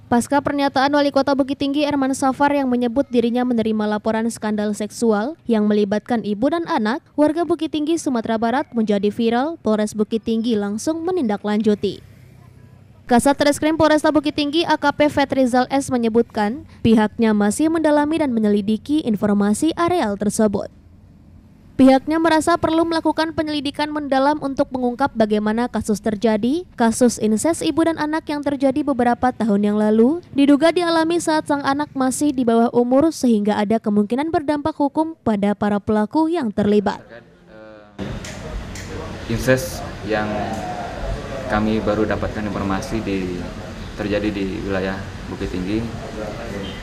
Pasca pernyataan Wali Kota Bukit Tinggi Herman Safar yang menyebut dirinya menerima laporan skandal seksual yang melibatkan ibu dan anak, warga Bukit Tinggi, Sumatera Barat menjadi viral, Polres Bukit Tinggi langsung menindaklanjuti. Kasat Reskrim Polresta Bukit Tinggi AKP Fetrizal S menyebutkan pihaknya masih mendalami dan menyelidiki informasi areal tersebut. Pihaknya merasa perlu melakukan penyelidikan mendalam untuk mengungkap bagaimana kasus terjadi. Kasus inses ibu dan anak yang terjadi beberapa tahun yang lalu diduga dialami saat sang anak masih di bawah umur sehingga ada kemungkinan berdampak hukum pada para pelaku yang terlibat. Inses yang kami baru dapatkan informasi terjadi di wilayah Bukit Tinggi,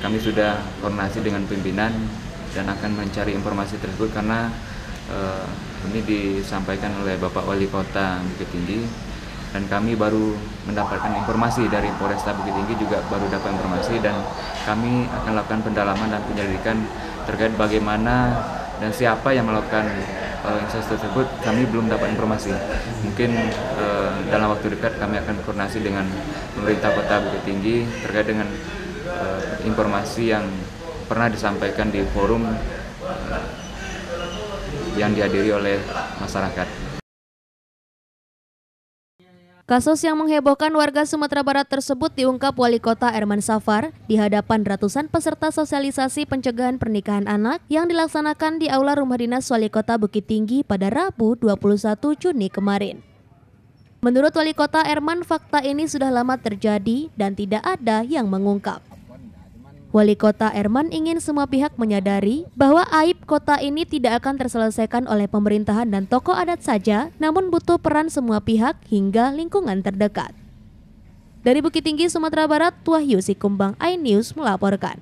kami sudah koordinasi dengan pimpinan dan akan mencari informasi tersebut karena ini disampaikan oleh Bapak Wali Kota Bukit Tinggi dan kami baru mendapatkan informasi dari Polresta Bukit Tinggi, juga baru dapat informasi dan kami akan lakukan pendalaman dan penyelidikan terkait bagaimana dan siapa yang melakukan inses tersebut. Kami belum dapat informasi. Mungkin dalam waktu dekat kami akan koordinasi dengan pemerintah Kota Bukit Tinggi terkait dengan informasi yang pernah disampaikan di forum yang dihadiri oleh masyarakat. Kasus yang menghebohkan warga Sumatera Barat tersebut diungkap Wali Kota Herman Safar di hadapan ratusan peserta sosialisasi pencegahan pernikahan anak yang dilaksanakan di Aula Rumah Dinas Wali Kota Bukit Tinggi pada Rabu 21 Juni kemarin. Menurut Wali Kota Herman, fakta ini sudah lama terjadi dan tidak ada yang mengungkap. Wali Kota Herman ingin semua pihak menyadari bahwa aib kota ini tidak akan terselesaikan oleh pemerintahan dan tokoh adat saja, namun butuh peran semua pihak hingga lingkungan terdekat. Dari Bukit Tinggi, Sumatera Barat, Wahyu Sikumbang, iNews melaporkan.